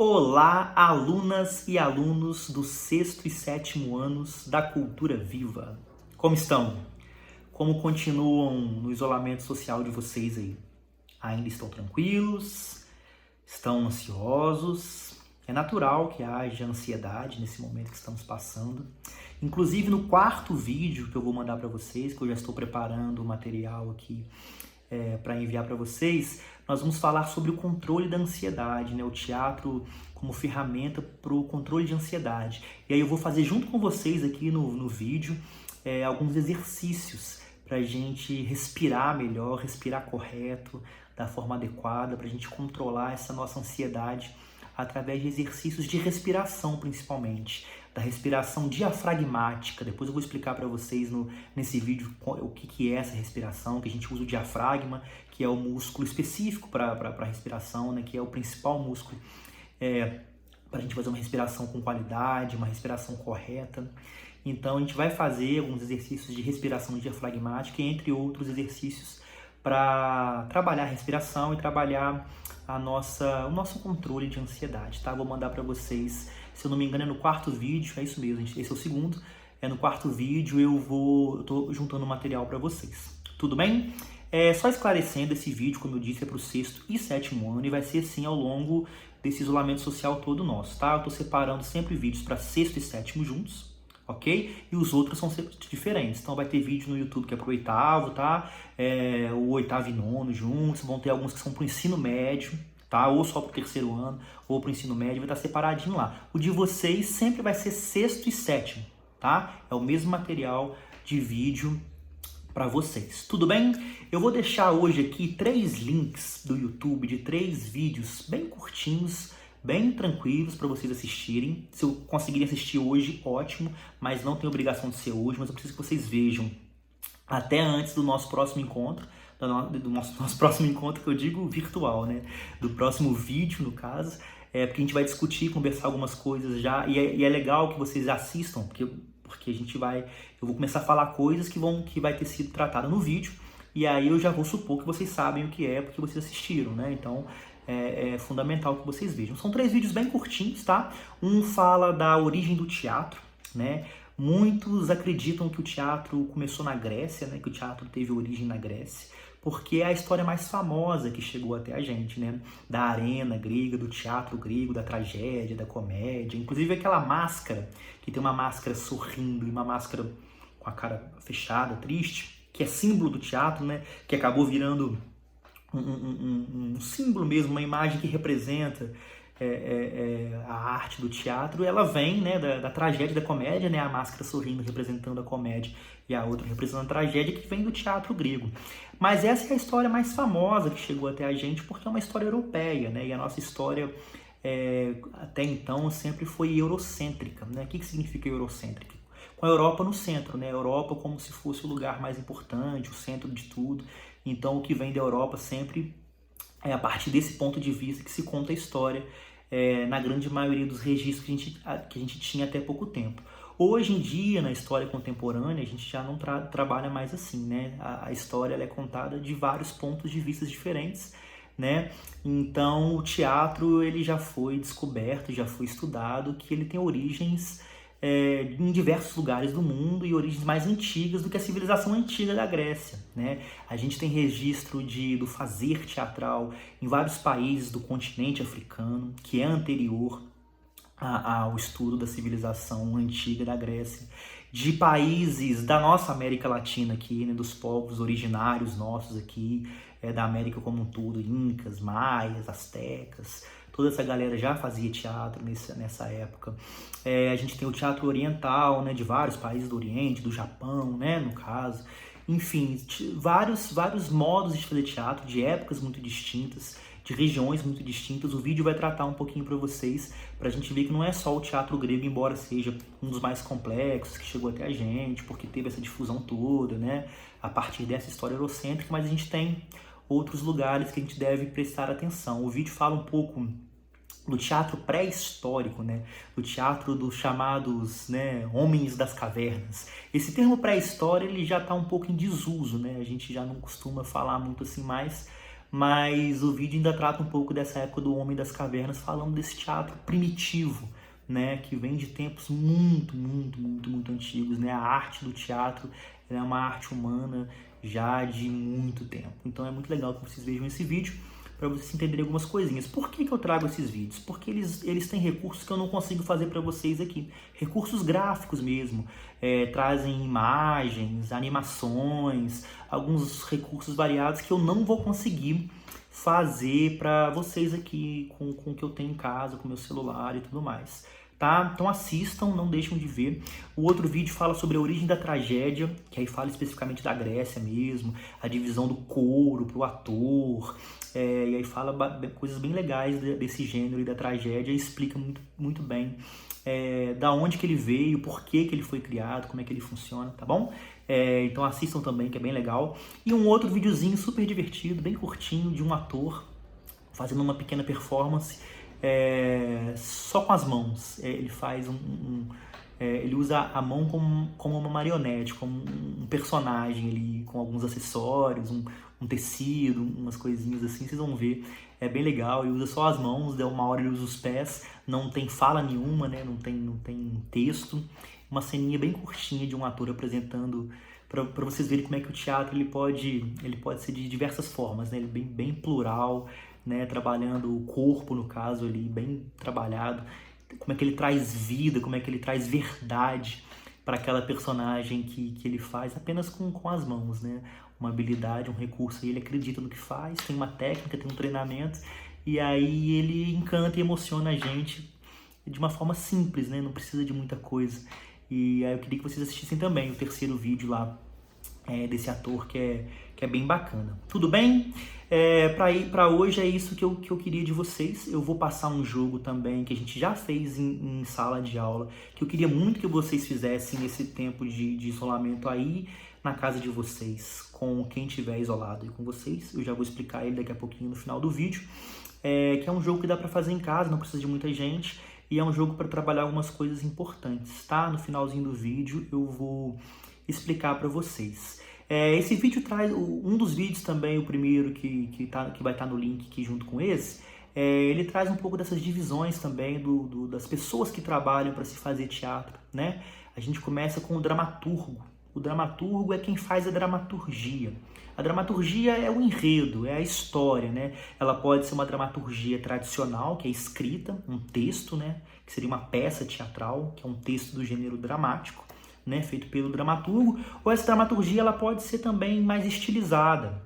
Olá, alunas e alunos do sexto e sétimo anos da Cultura Viva. Como estão? Como continuam no isolamento social de vocês aí? Ainda estão tranquilos? Estão ansiosos? É natural que haja ansiedade nesse momento que estamos passando. Inclusive no quarto vídeo que eu vou mandar para vocês, que eu já estou preparando o material aqui para enviar para vocês, nós vamos falar sobre o controle da ansiedade, né? O teatro como ferramenta para o controle de ansiedade. E aí eu vou fazer junto com vocês aqui no vídeo alguns exercícios para a gente respirar melhor, respirar correto, da forma adequada, para a gente controlar essa nossa ansiedade através de exercícios de respiração, principalmente, da respiração diafragmática. Depois eu vou explicar para vocês nesse vídeo o que é essa respiração, que a gente usa o diafragma, que é o músculo específico para a respiração, né, que é o principal músculo para a gente fazer uma respiração com qualidade, uma respiração correta. Então a gente vai fazer alguns exercícios de respiração diafragmática, entre outros exercícios para trabalhar a respiração e trabalhar o nosso controle de ansiedade, tá? Vou mandar para vocês, se eu não me engano é no quarto vídeo, é isso mesmo, esse é o segundo, no quarto vídeo eu tô juntando material para vocês, tudo bem? Só esclarecendo, esse vídeo, como eu disse, é para o sexto e sétimo ano e vai ser assim ao longo desse isolamento social todo nosso, tá? Eu tô separando sempre vídeos para sexto e sétimo juntos, ok? E os outros são sempre diferentes. Então vai ter vídeo no YouTube que é pro oitavo, tá? O oitavo e nono juntos. Vão ter alguns que são pro ensino médio, tá? Ou só pro terceiro ano, ou pro ensino médio. Vai estar separadinho lá. O de vocês sempre vai ser sexto e sétimo, tá? É o mesmo material de vídeo para vocês. Tudo bem? Eu vou deixar hoje aqui 3 links do YouTube de 3 vídeos bem curtinhos, bem tranquilos para vocês assistirem. Se eu conseguirem assistir hoje, ótimo, mas não tem obrigação de ser hoje, mas eu preciso que vocês vejam até antes do nosso próximo encontro, do nosso próximo encontro, que eu digo virtual, né? Do próximo vídeo, no caso, porque a gente vai discutir, conversar algumas coisas já, e é legal que vocês assistam, porque eu vou começar a falar coisas que vai ter sido tratada no vídeo, e aí eu já vou supor que vocês sabem o que é, porque vocês assistiram, né? Então, é fundamental que vocês vejam. São 3 vídeos bem curtinhos, tá? Um fala da origem do teatro, né? Muitos acreditam que o teatro começou na Grécia, né? Que o teatro teve origem na Grécia, porque é a história mais famosa que chegou até a gente, né? Da arena grega, do teatro grego, da tragédia, da comédia. Inclusive aquela máscara, que tem uma máscara sorrindo e uma máscara com a cara fechada, triste, que é símbolo do teatro, né? Que acabou virando um símbolo mesmo, uma imagem que representa a arte do teatro. Ela vem, né, da tragédia, da comédia, né, a máscara sorrindo representando a comédia e a outra representando a tragédia, que vem do teatro grego. Mas essa é a história mais famosa que chegou até a gente, porque é uma história europeia, né, e a nossa história até então sempre foi eurocêntrica, né? O que significa eurocêntrica? Com a Europa no centro, né? A Europa como se fosse o lugar mais importante, o centro de tudo. Então o que vem da Europa sempre é a partir desse ponto de vista que se conta a história, na grande maioria dos registros que a gente tinha até pouco tempo. Hoje em dia, na história contemporânea, a gente já não trabalha mais assim, né? A história ela é contada de vários pontos de vista diferentes, né? Então o teatro ele já foi descoberto, já foi estudado, que ele tem origens em diversos lugares do mundo e origens mais antigas do que a civilização antiga da Grécia, né? A gente tem registro do fazer teatral em vários países do continente africano, que é anterior ao estudo da civilização antiga da Grécia, de países da nossa América Latina aqui, né, dos povos originários nossos aqui, da América como um todo, incas, maias, astecas. Toda essa galera já fazia teatro nessa época. A gente tem o teatro oriental, né, de vários países do Oriente, do Japão, né, no caso. Enfim, vários modos de fazer teatro, de épocas muito distintas, de regiões muito distintas. O vídeo vai tratar um pouquinho para vocês, para a gente ver que não é só o teatro grego, embora seja um dos mais complexos que chegou até a gente, porque teve essa difusão toda, né, a partir dessa história eurocêntrica, mas a gente tem outros lugares que a gente deve prestar atenção. O vídeo fala um pouco do teatro pré-histórico, né? Do teatro dos chamados, né, homens das cavernas. Esse termo pré-história ele já está um pouco em desuso, né? A gente já não costuma falar muito assim mais, mas o vídeo ainda trata um pouco dessa época do Homem das Cavernas, falando desse teatro primitivo, né, que vem de tempos muito antigos, né? A arte do teatro é uma arte humana já de muito tempo. Então é muito legal que vocês vejam esse vídeo para vocês entenderem algumas coisinhas. Por que eu trago esses vídeos? Porque eles têm recursos que eu não consigo fazer para vocês aqui. Recursos gráficos mesmo. Trazem imagens, animações, alguns recursos variados que eu não vou conseguir fazer para vocês aqui com o que eu tenho em casa, com meu celular e tudo mais. Tá? Então assistam, não deixem de ver. O outro vídeo fala sobre a origem da tragédia, que aí fala especificamente da Grécia mesmo, a divisão do couro para o ator, e aí fala coisas bem legais desse gênero e da tragédia, e explica muito bem da onde que ele veio, por que ele foi criado, como é que ele funciona, tá bom? Então assistam também, que é bem legal. E um outro videozinho super divertido, bem curtinho, de um ator fazendo uma pequena performance só com as mãos. Ele faz ele usa a mão como uma marionete, como um personagem ali, com alguns acessórios, um tecido, umas coisinhas assim, vocês vão ver. É bem legal, ele usa só as mãos, uma hora ele usa os pés, não tem fala nenhuma, né? Não tem texto. Uma ceninha bem curtinha de um ator apresentando, para vocês verem como é que o teatro ele pode ser de diversas formas, né? Ele é bem plural, né, trabalhando o corpo, no caso ali, bem trabalhado, como é que ele traz vida, como é que ele traz verdade para aquela personagem que ele faz apenas com as mãos, né? Uma habilidade, um recurso, e ele acredita no que faz, tem uma técnica, tem um treinamento, e aí ele encanta e emociona a gente de uma forma simples, né? Não precisa de muita coisa. E aí eu queria que vocês assistissem também o terceiro vídeo lá desse ator que é bem bacana. Tudo bem? Para hoje é isso que eu queria de vocês. Eu vou passar um jogo também que a gente já fez em sala de aula, que eu queria muito que vocês fizessem nesse tempo de isolamento aí na casa de vocês, com quem estiver isolado e com vocês. Eu já vou explicar ele daqui a pouquinho no final do vídeo. Que é um jogo que dá para fazer em casa, não precisa de muita gente, e é um jogo para trabalhar algumas coisas importantes, tá? No finalzinho do vídeo eu vou explicar para vocês. Esse vídeo traz, um dos vídeos também, o primeiro que vai estar no link aqui junto com esse, ele traz um pouco dessas divisões também das pessoas que trabalham para se fazer teatro, né? A gente começa com o dramaturgo. O dramaturgo é quem faz a dramaturgia. A dramaturgia é o enredo, é a história, né? Ela pode ser uma dramaturgia tradicional, que é escrita, um texto, né? Que seria uma peça teatral, que é um texto do gênero dramático, né? Feito pelo dramaturgo. Ou essa dramaturgia ela pode ser também mais estilizada,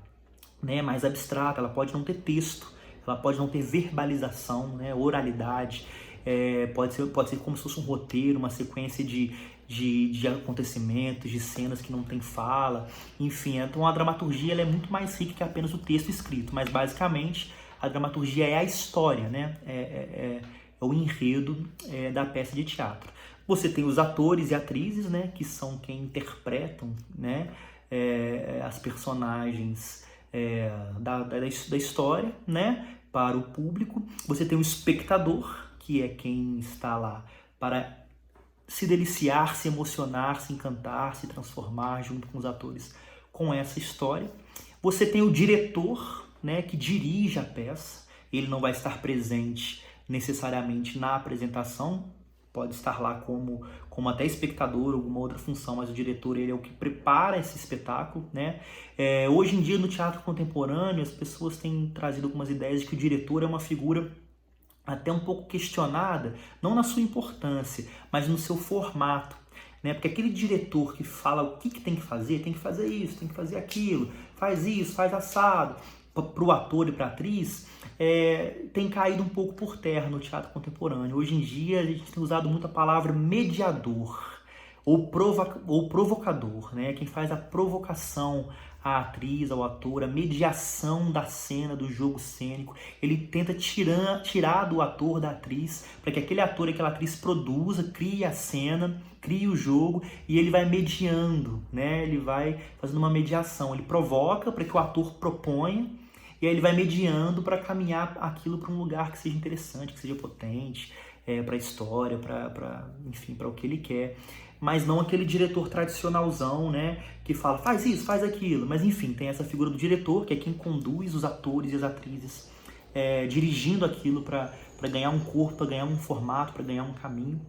né? Mais abstrata, ela pode não ter texto, ela pode não ter verbalização, né? Oralidade. Pode ser como se fosse um roteiro, uma sequência de acontecimentos, de cenas que não tem fala, enfim. Então a dramaturgia ela é muito mais rica que apenas o texto escrito, mas basicamente a dramaturgia é a história, né? É o enredo da peça de teatro. Você tem os atores e atrizes, né? Que são quem interpretam, né? As personagens da história, né? Para o público. Você tem o espectador, que é quem está lá para se deliciar, se emocionar, se encantar, se transformar junto com os atores com essa história. Você tem o diretor, né, que dirige a peça. Ele não vai estar presente necessariamente na apresentação, pode estar lá como até espectador, alguma outra função, mas o diretor ele é o que prepara esse espetáculo, né? Hoje em dia no teatro contemporâneo as pessoas têm trazido algumas ideias de que o diretor é uma figura até um pouco questionada, não na sua importância, mas no seu formato, né? Porque aquele diretor que fala o que tem que fazer isso, tem que fazer aquilo, faz isso, faz assado, para o ator e para a atriz, tem caído um pouco por terra no teatro contemporâneo. Hoje em dia a gente tem usado muito a palavra mediador ou provocador, né? Quem faz a provocação à atriz, ao ator, a mediação da cena, do jogo cênico. Ele tenta tirar do ator, da atriz, para que aquele ator e aquela atriz produza, crie a cena, crie o jogo, e ele vai mediando, né? Ele vai fazendo uma mediação, ele provoca para que o ator proponha, e aí ele vai mediando para caminhar aquilo para um lugar que seja interessante, que seja potente, para a história, enfim, para o que ele quer. Mas não aquele diretor tradicionalzão, né, que fala, faz isso, faz aquilo. Mas enfim, tem essa figura do diretor, que é quem conduz os atores e as atrizes dirigindo aquilo para ganhar um corpo, para ganhar um formato, para ganhar um caminho.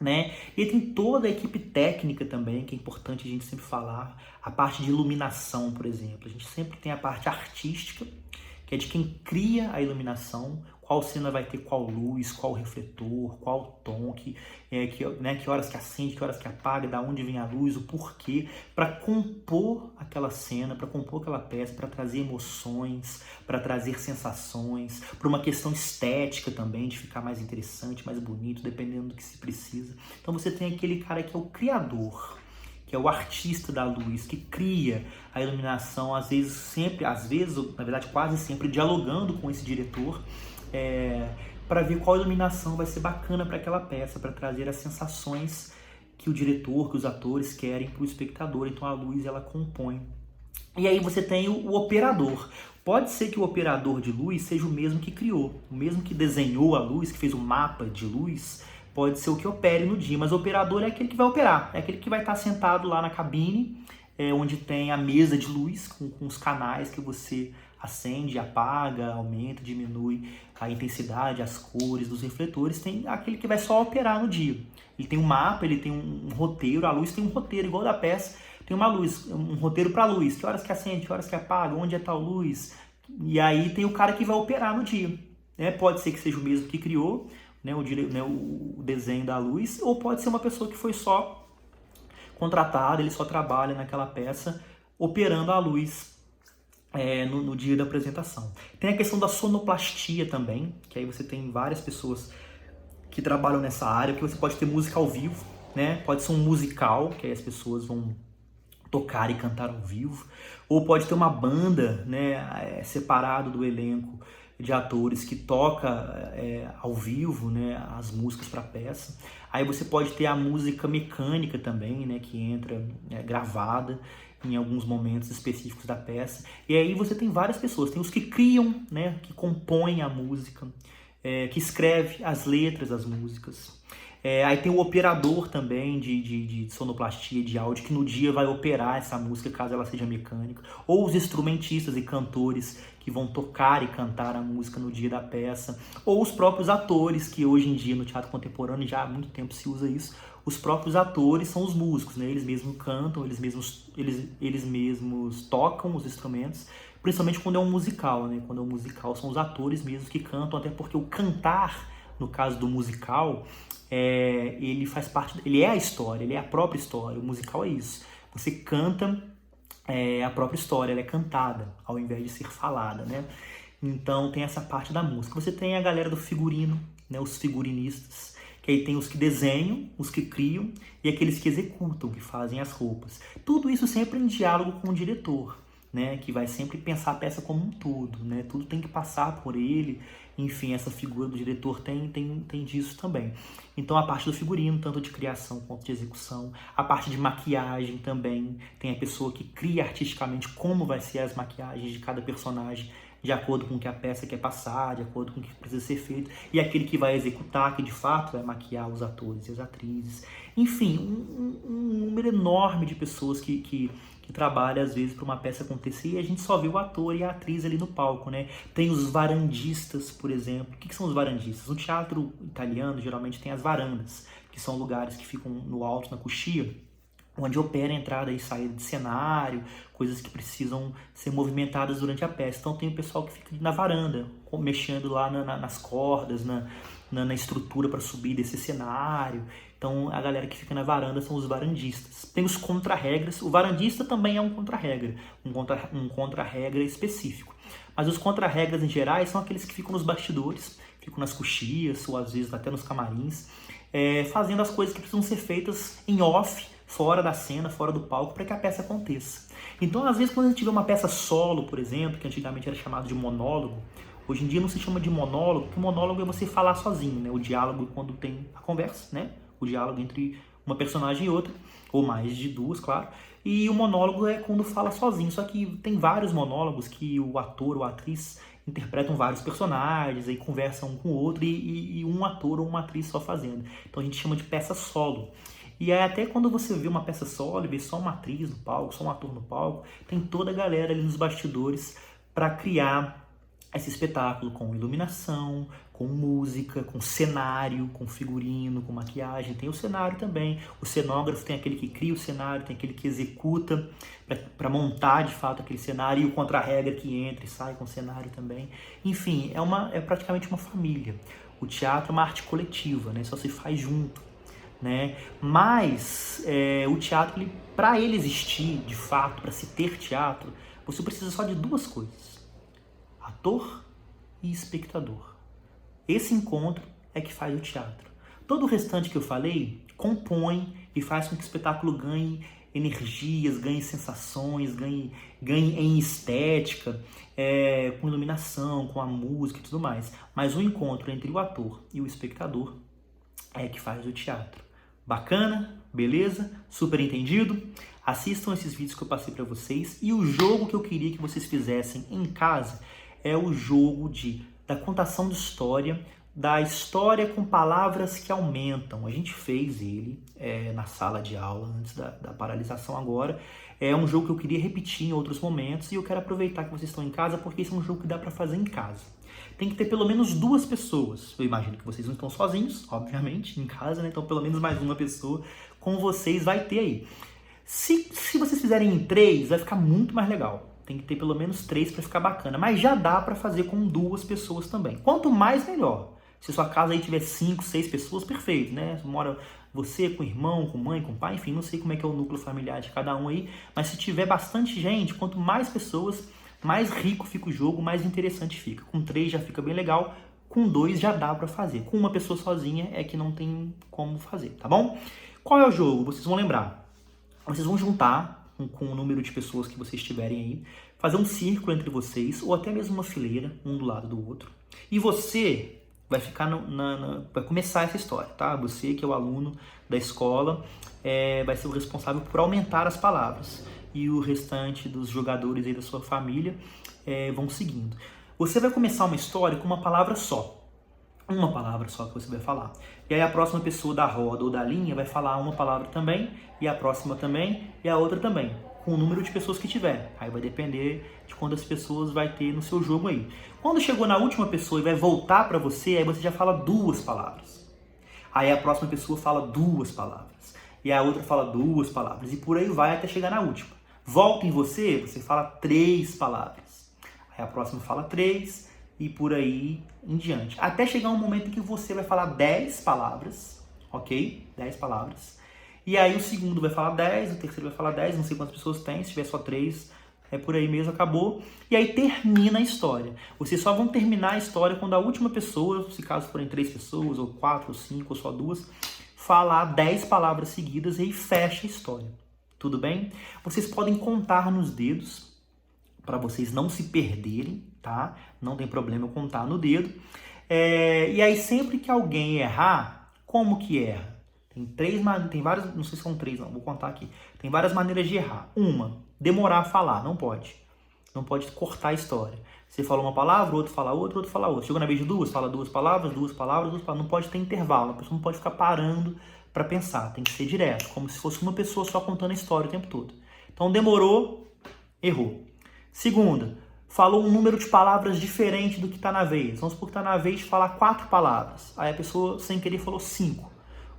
Né? E tem toda a equipe técnica também, que é importante a gente sempre falar, a parte de iluminação, por exemplo. A gente sempre tem a parte artística, que é de quem cria a iluminação, qual cena vai ter qual luz, qual refletor, qual tom, que horas que acende, que horas que apaga, da onde vem a luz, o porquê, para compor aquela cena, para compor aquela peça, para trazer emoções, para trazer sensações, para uma questão estética também, de ficar mais interessante, mais bonito, dependendo do que se precisa. Então você tem aquele cara que é o criador, que é o artista da luz, que cria a iluminação, às vezes, na verdade quase sempre, dialogando com esse diretor, para ver qual iluminação vai ser bacana para aquela peça, para trazer as sensações que o diretor, que os atores querem para o espectador. Então a luz, ela compõe. E aí você tem o operador. Pode ser que o operador de luz seja o mesmo que criou, o mesmo que desenhou a luz, que fez o mapa de luz, pode ser o que opere no dia, mas o operador é aquele que vai operar, é aquele que vai estar sentado lá na cabine, onde tem a mesa de luz, com os canais que você acende, apaga, aumenta, diminui a intensidade, as cores dos refletores. Tem aquele que vai só operar no dia. Ele tem um mapa, ele tem um roteiro, a luz tem um roteiro, igual da peça, tem uma luz, um roteiro para a luz, que horas que acende, que horas que apaga, onde é tal luz, e aí tem o cara que vai operar no dia. Pode ser que seja o mesmo que criou, o desenho da luz, ou pode ser uma pessoa que foi só contratada, ele só trabalha naquela peça, operando a luz no dia da apresentação. Tem a questão da sonoplastia também, que aí você tem várias pessoas que trabalham nessa área, que você pode ter música ao vivo, né? Pode ser um musical, que aí as pessoas vão tocar e cantar ao vivo, ou pode ter uma banda, né, separado do elenco de atores que toca ao vivo, né, as músicas para a peça. Aí você pode ter a música mecânica também, né, que entra gravada em alguns momentos específicos da peça. E aí você tem várias pessoas, tem os que criam, né, que compõem a música, que escreve as letras das músicas. Aí tem o operador também de sonoplastia, de áudio, que no dia vai operar essa música, caso ela seja mecânica. Ou os instrumentistas e cantores que vão tocar e cantar a música no dia da peça. Ou os próprios atores, que hoje em dia no teatro contemporâneo já há muito tempo se usa isso. Os próprios atores são os músicos, né? Eles mesmos cantam, eles mesmos tocam os instrumentos, principalmente quando é um musical, né? Quando é um musical são os atores mesmos que cantam, até porque o cantar, no caso do musical, ele faz parte, ele é a história, ele é a própria história. O musical é isso. Você canta a própria história, ela é cantada, ao invés de ser falada, né? Então tem essa parte da música. Você tem a galera do figurino, né? Os figurinistas, que aí tem os que desenham, os que criam e aqueles que executam, que fazem as roupas. Tudo isso sempre em diálogo com o diretor, né? Que vai sempre pensar a peça como um todo, né? Tudo tem que passar por ele. Enfim, essa figura do diretor tem disso também. Então a parte do figurino, tanto de criação quanto de execução, a parte de maquiagem também, tem a pessoa que cria artisticamente como vai ser as maquiagens de cada personagem, de acordo com o que a peça quer passar, de acordo com o que precisa ser feito, e aquele que vai executar, que de fato vai maquiar os atores e as atrizes. Enfim, um número enorme de pessoas que trabalha às vezes para uma peça acontecer e a gente só vê o ator e a atriz ali no palco, né? Tem os varandistas, por exemplo. O que são os varandistas? No teatro italiano, geralmente tem as varandas, que são lugares que ficam no alto, na coxia, onde opera a entrada e saída de cenário, coisas que precisam ser movimentadas durante a peça. Então tem o pessoal que fica na varanda, mexendo lá nas cordas, na estrutura para subir desse cenário. Então a galera que fica na varanda são os varandistas. Tem os contra-regras. O varandista também é um contra-regra, um contra-regra específico. Mas os contra-regras em geral são aqueles que ficam nos bastidores, ficam nas coxias ou às vezes até nos camarins, fazendo as coisas que precisam ser feitas em off, fora da cena, fora do palco, para que a peça aconteça. Então, às vezes, quando a gente vê uma peça solo, por exemplo, que antigamente era chamado de monólogo, hoje em dia não se chama de monólogo, porque o monólogo é você falar sozinho, né? O diálogo quando tem a conversa, né? O diálogo entre uma personagem e outra, ou mais de duas, claro. E o monólogo é quando fala sozinho, só que tem vários monólogos que o ator ou a atriz, interpretam vários personagens, aí conversam um com o outro e um ator ou uma atriz só fazendo. Então a gente chama de peça solo. E aí até quando você vê uma peça solo e vê só uma atriz no palco, só um ator no palco, tem toda a galera ali nos bastidores para criar esse espetáculo com iluminação, com música, com cenário, com figurino, com maquiagem. Tem o cenário também. O cenógrafo tem aquele que cria o cenário, tem aquele que executa para montar de fato aquele cenário e o contra-regra que entra e sai com o cenário também. Enfim, é praticamente uma família. O teatro é uma arte coletiva, né? Só se faz junto, né? Mas o teatro, para ele existir de fato, para se ter teatro, você precisa só de duas coisas: ator e espectador. Esse encontro é que faz o teatro. Todo o restante que eu falei compõe e faz com que o espetáculo ganhe energias, ganhe sensações, ganhe em estética, com iluminação, com a música e tudo mais. Mas o encontro entre o ator e o espectador é que faz o teatro. Bacana? Beleza? Super entendido? Assistam esses vídeos que eu passei para vocês. E o jogo que eu queria que vocês fizessem em casa é o jogo da contação de história, da história com palavras que aumentam. A gente fez ele na sala de aula antes da paralisação agora. É um jogo que eu queria repetir em outros momentos e eu quero aproveitar que vocês estão em casa porque esse é um jogo que dá para fazer em casa. Tem que ter pelo menos 2 pessoas. Eu imagino que vocês não estão sozinhos, obviamente, em casa, né? Então pelo menos mais uma pessoa com vocês vai ter aí. Se vocês fizerem em 3, vai ficar muito mais legal. Tem que ter pelo menos 3 para ficar bacana. Mas já dá para fazer com 2 pessoas também. Quanto mais, melhor. Se sua casa aí tiver 5, 6 pessoas, perfeito, né? Mora você com irmão, com mãe, com pai, enfim, não sei como é que é o núcleo familiar de cada um aí. Mas se tiver bastante gente, quanto mais pessoas, mais rico fica o jogo, mais interessante fica. Com 3 já fica bem legal. Com 2 já dá para fazer. Com uma pessoa sozinha é que não tem como fazer, tá bom? Qual é o jogo? Vocês vão lembrar. Vocês vão juntar com o número de pessoas que vocês tiverem aí, fazer um círculo entre vocês, ou até mesmo uma fileira, um do lado do outro. E você vai ficar vai começar essa história, tá? Você que é o aluno da escola vai ser o responsável por aumentar as palavras. E o restante dos jogadores aí da sua família vão seguindo. Você vai começar uma história com uma palavra só. Uma palavra só que você vai falar. E aí a próxima pessoa da roda ou da linha vai falar uma palavra também, e a próxima também, e a outra também, com o número de pessoas que tiver. Aí vai depender de quantas pessoas vai ter no seu jogo aí. Quando chegou na última pessoa e vai voltar para você, aí você já fala 2 palavras. Aí a próxima pessoa fala 2 palavras. E a outra fala 2 palavras. E por aí vai até chegar na última. Volta em você fala 3 palavras. Aí a próxima fala 3 e por aí em diante. Até chegar um momento em que você vai falar 10 palavras, ok? 10 palavras. E aí o segundo vai falar 10, o terceiro vai falar 10, não sei quantas pessoas tem, se tiver só 3, é por aí mesmo, acabou. E aí termina a história. Vocês só vão terminar a história quando a última pessoa, se caso forem 3 pessoas, ou 4, ou 5, ou só 2, falar 10 palavras seguidas e aí fecha a história. Tudo bem? Vocês podem contar nos dedos, para vocês não se perderem, tá? Não tem problema eu contar no dedo. E aí sempre que alguém errar, como que erra? Tem várias, não sei se são 3 não, vou contar aqui. Tem várias maneiras de errar. Uma, demorar a falar, não pode. Não pode cortar a história. Você falou uma palavra, outro fala outra, outro fala outra. Chegou na vez de 2, fala 2 palavras, 2 palavras, 2 palavras. Não pode ter intervalo, a pessoa não pode ficar parando para pensar. Tem que ser direto, como se fosse uma pessoa só contando a história o tempo todo. Então demorou, errou. Segunda, falou um número de palavras diferente do que está na vez. Vamos supor que está na vez de falar 4 palavras. Aí a pessoa, sem querer, falou 5.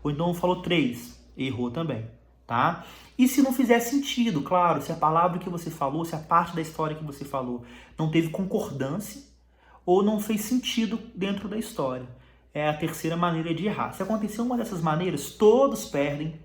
Ou então falou 3. Errou também, tá? E se não fizer sentido, claro, se a palavra que você falou, se a parte da história que você falou não teve concordância ou não fez sentido dentro da história. É a terceira maneira de errar. Se acontecer uma dessas maneiras, todos perdem.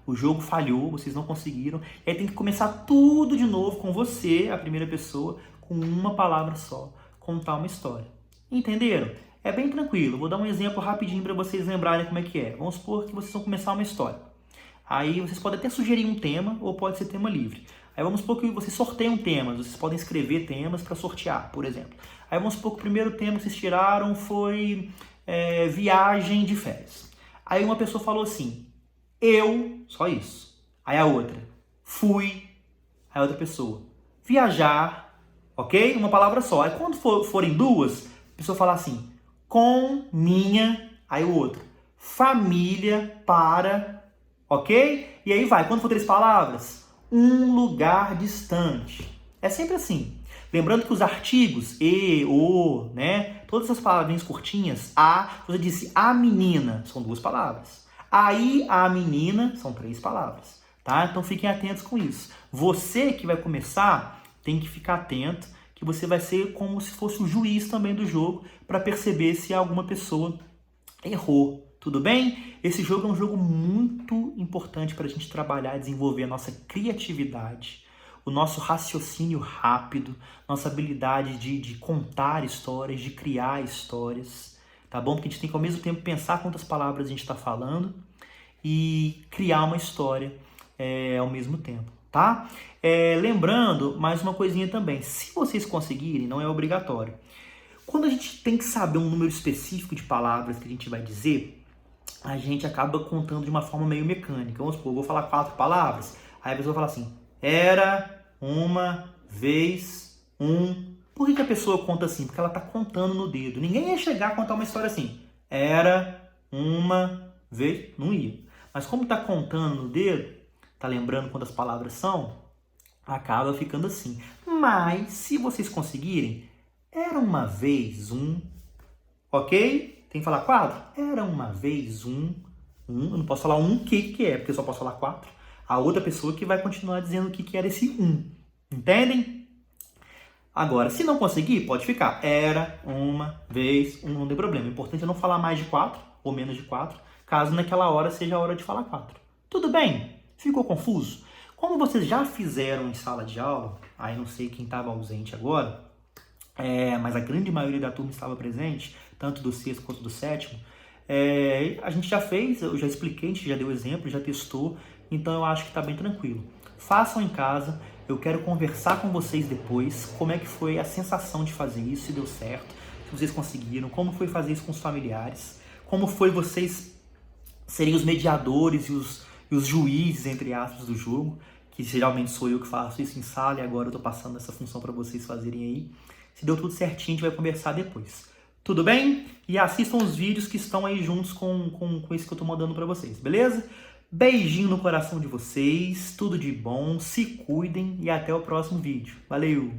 O jogo falhou, vocês não conseguiram. E aí tem que começar tudo de novo com você, a primeira pessoa, com uma palavra só, contar uma história. Entenderam? É bem tranquilo. Vou dar um exemplo rapidinho para vocês lembrarem como é que é. Vamos supor que vocês vão começar uma história. Aí vocês podem até sugerir um tema ou pode ser tema livre. Aí vamos supor que vocês sorteiam temas. Vocês podem escrever temas para sortear, por exemplo. Aí vamos supor que o primeiro tema que vocês tiraram foi viagem de férias. Aí uma pessoa falou assim: eu, só isso. Aí a outra, fui. Aí a outra pessoa, viajar. ok? Uma palavra só. Aí quando forem duas, a pessoa fala assim, com minha, aí o outro, família para, ok? E aí vai, quando for três palavras, um lugar distante. É sempre assim. Lembrando que os artigos, e, o, né? Todas essas palavrinhas curtinhas, você disse a menina, são duas palavras. Aí a menina, são três palavras. Tá? Então fiquem atentos com isso. Você que vai começar, tem que ficar atento, que você vai ser como se fosse o juiz também do jogo, para perceber se alguma pessoa errou. Tudo bem? Esse jogo é um jogo muito importante para a gente trabalhar e desenvolver a nossa criatividade, o nosso raciocínio rápido, nossa habilidade de contar histórias, de criar histórias, tá bom? Porque a gente tem que ao mesmo tempo pensar quantas palavras a gente está falando e criar uma história ao mesmo tempo, tá? Lembrando, mais uma coisinha também, se vocês conseguirem, não é obrigatório. Quando a gente tem que saber um número específico de palavras que a gente vai dizer, a gente acaba contando de uma forma meio mecânica. Vamos supor, eu vou falar 4 palavras, aí a pessoa fala assim, era uma vez um... Por que a pessoa conta assim? Porque ela está contando no dedo. Ninguém ia chegar a contar uma história assim, era uma vez... Não ia. Mas como está contando no dedo, está lembrando quantas palavras são, acaba ficando assim. Mas, se vocês conseguirem, era uma vez um, ok? Tem que falar 4? Era uma vez um. Eu não posso falar um que é, porque eu só posso falar 4. A outra pessoa que vai continuar dizendo o que era esse um. Entendem? Agora, se não conseguir, pode ficar. Era uma vez um, não tem problema. O importante é não falar mais de 4 ou menos de 4, caso naquela hora seja a hora de falar 4. Tudo bem? Ficou confuso? Como vocês já fizeram em sala de aula, aí não sei quem estava ausente agora, mas a grande maioria da turma estava presente, tanto do sexto quanto do sétimo, a gente já fez, eu já expliquei, a gente já deu exemplo, já testou, então eu acho que está bem tranquilo. Façam em casa, eu quero conversar com vocês depois, como é que foi a sensação de fazer isso, se deu certo, se vocês conseguiram, como foi fazer isso com os familiares, como foi vocês serem os mediadores e os juízes, entre aspas, do jogo, que geralmente sou eu que faço isso em sala e agora eu estou passando essa função para vocês fazerem aí. Se deu tudo certinho, a gente vai conversar depois. Tudo bem? E assistam os vídeos que estão aí juntos com isso que eu estou mandando para vocês, beleza? Beijinho no coração de vocês, tudo de bom, se cuidem e até o próximo vídeo. Valeu!